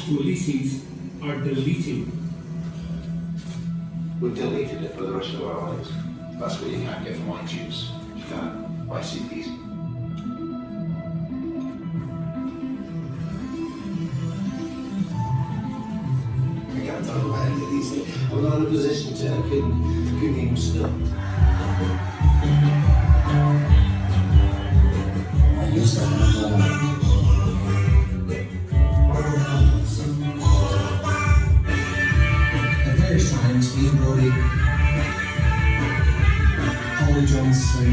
releases are deleted. We've deleted it for the rest of our lives. That's what you can't get from iTunes. You can't buy CDs. I can't talk about any of these things. I'm not in a position to. I couldn't even stop. I used to have times Ian Brody, Holly Johnson.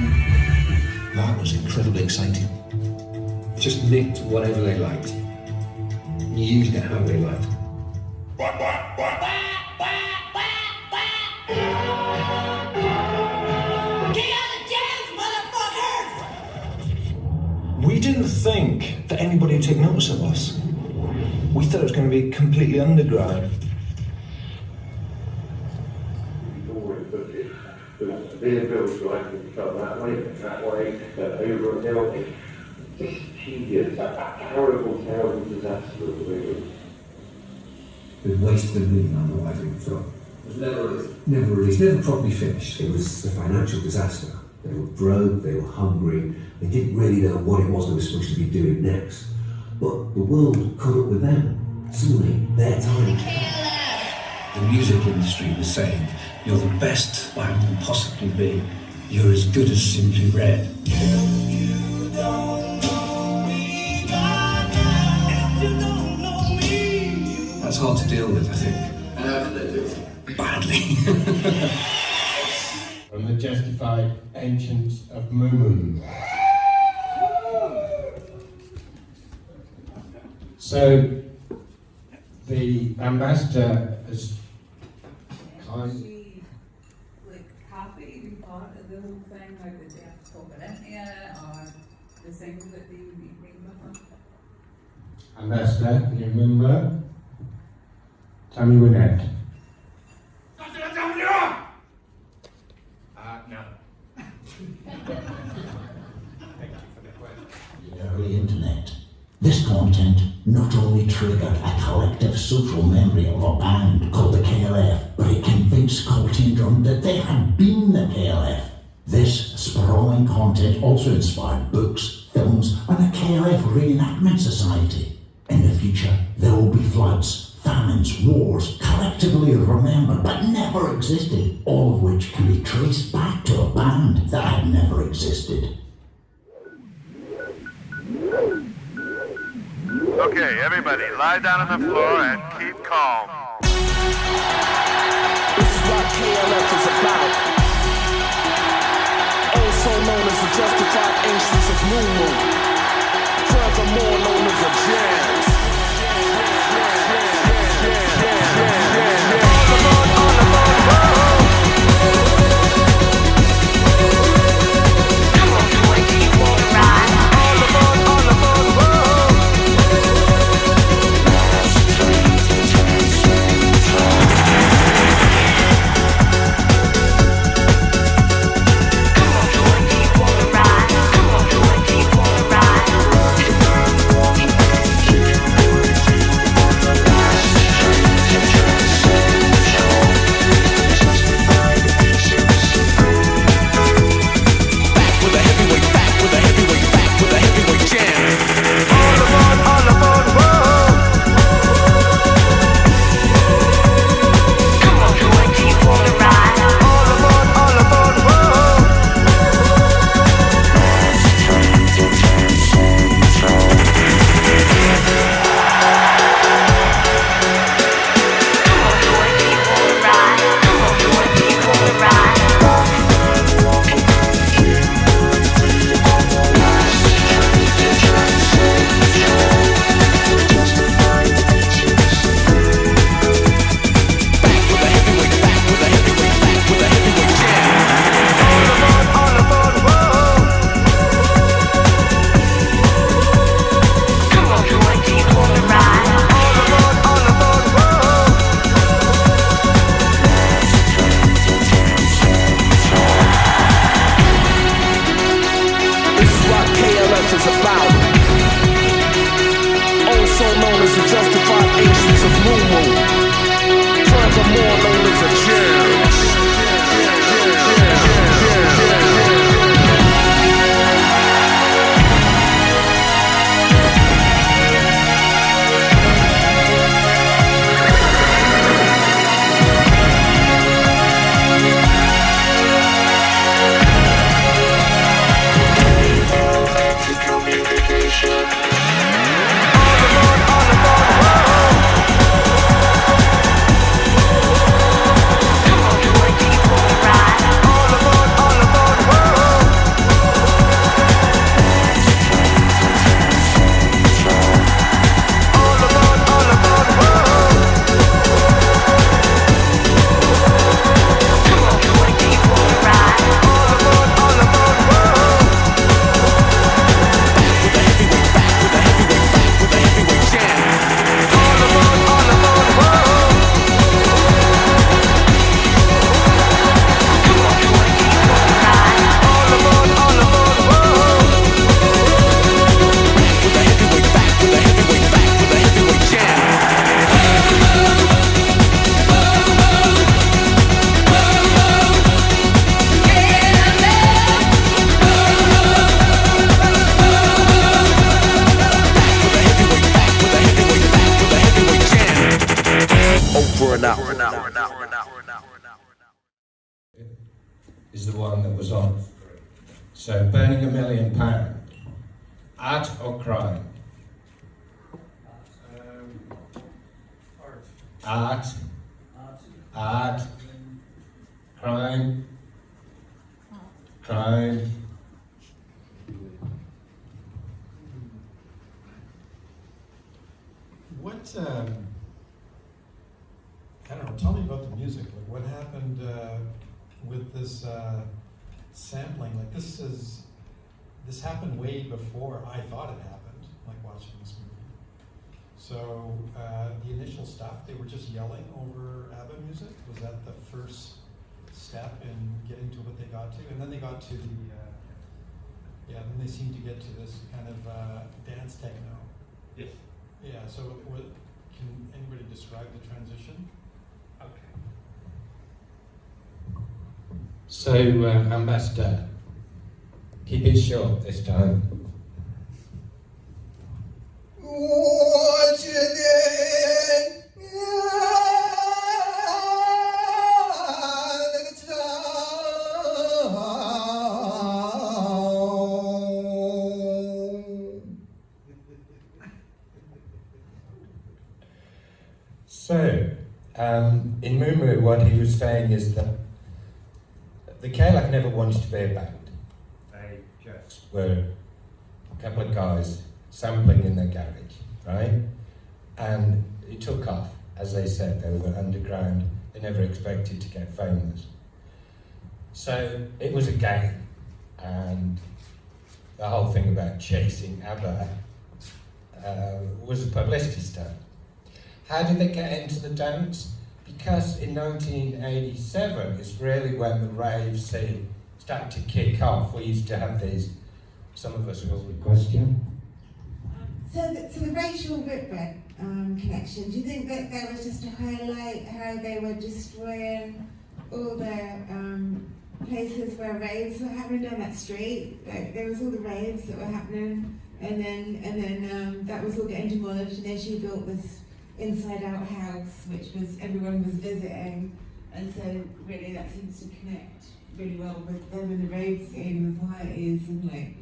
That was incredibly exciting. Just nicked whatever they liked. You used it how they liked. We didn't think that anybody would take notice of us. We thought it was going to be completely underground. Being built like it felt that way, over and down. Just tedious, that terrible disaster of the movie. It wasted $1 million on the lighting film. It was never released. Never released, never properly finished. It was a financial disaster. They were broke, they were hungry, they didn't really know what it was they were supposed to be doing next. But the world caught up with them. Suddenly, their time. The music industry was saying, you're the best band can possibly be. You're as good as Simply Red. That's hard to deal with, I think. And how did they do it? Badly. From the Justified Ancients of Mumu. So, the ambassador has kind. Like coffee, part of the whole thing, like did they have to pop it in here, or the things that they would be bringing with them? Ambassador, can you remember? Tammy Wynette. No. The early internet. This content not only triggered a collective social memory of a band called the KLF, but it convinced Coltindrum that they had been the KLF. This sprawling content also inspired books, films, and a KLF reenactment society. In the future, there will be floods, famines, wars, collectively remembered but never existed, all of which can be traced back to a band that had never existed. Okay, everybody, lie down on the floor and keep calm. This is what KLF is about. Also known as the Justified Ancients of Mumu. Furthermore known as the Jams. Ride. Is the one that was on. So, burning £1 million. Art or crime? Art. Art. Crime. Crime. What, I don't know, tell me about the music. Like, what happened with this sampling? Like, this happened way before I thought it happened, like watching this movie. So, the initial stuff, they were just yelling over ABBA music? Was that the first step in getting to what they got to? And then they got to the, then they seemed to get to this kind of dance techno. Yes. Yeah, so can anybody describe the transition? Okay. So, Ambassador, keep it short this time. So, in Moo, what he was saying is that the KLF never wanted to be a band. They just were a couple of guys sampling in their garage, right? And it took off. As they said, they were underground. They never expected to get famous. So it was a game. And the whole thing about chasing ABBA was a publicity stunt. How did they get into the dance? Because in 1987 is really when the rave scene started to kick off. We used to have these, some of us will question. So the Rachel Whitbread connection, do you think that was just to highlight how they were destroying all the places where raves were happening down that street? Like, there was all the raves that were happening, and then that was all getting demolished, and then she built this inside-out house, which was everyone was visiting, and so really that seems to connect really well with them in the rave scene, the parties, and like,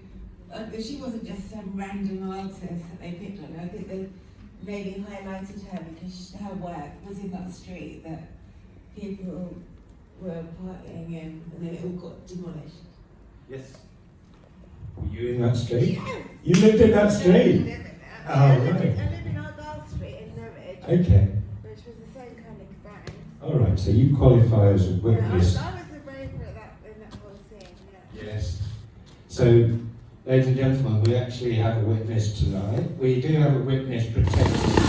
she wasn't just some random artist that they picked on. I think they maybe highlighted her because her work was in that street that people were partying in, and then it all got demolished. Yes. Were you in that street? Yes. You lived in that street? I live in that. Oh, I right. live in Argyle Street in Norwich. Okay. Which was the same kind of thing. All right, so you qualify as a witness. I was a raver in that whole scene, yeah. Yes. So, ladies and gentlemen, we actually have a witness tonight. We do have a witness protected.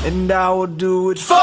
And I will do it for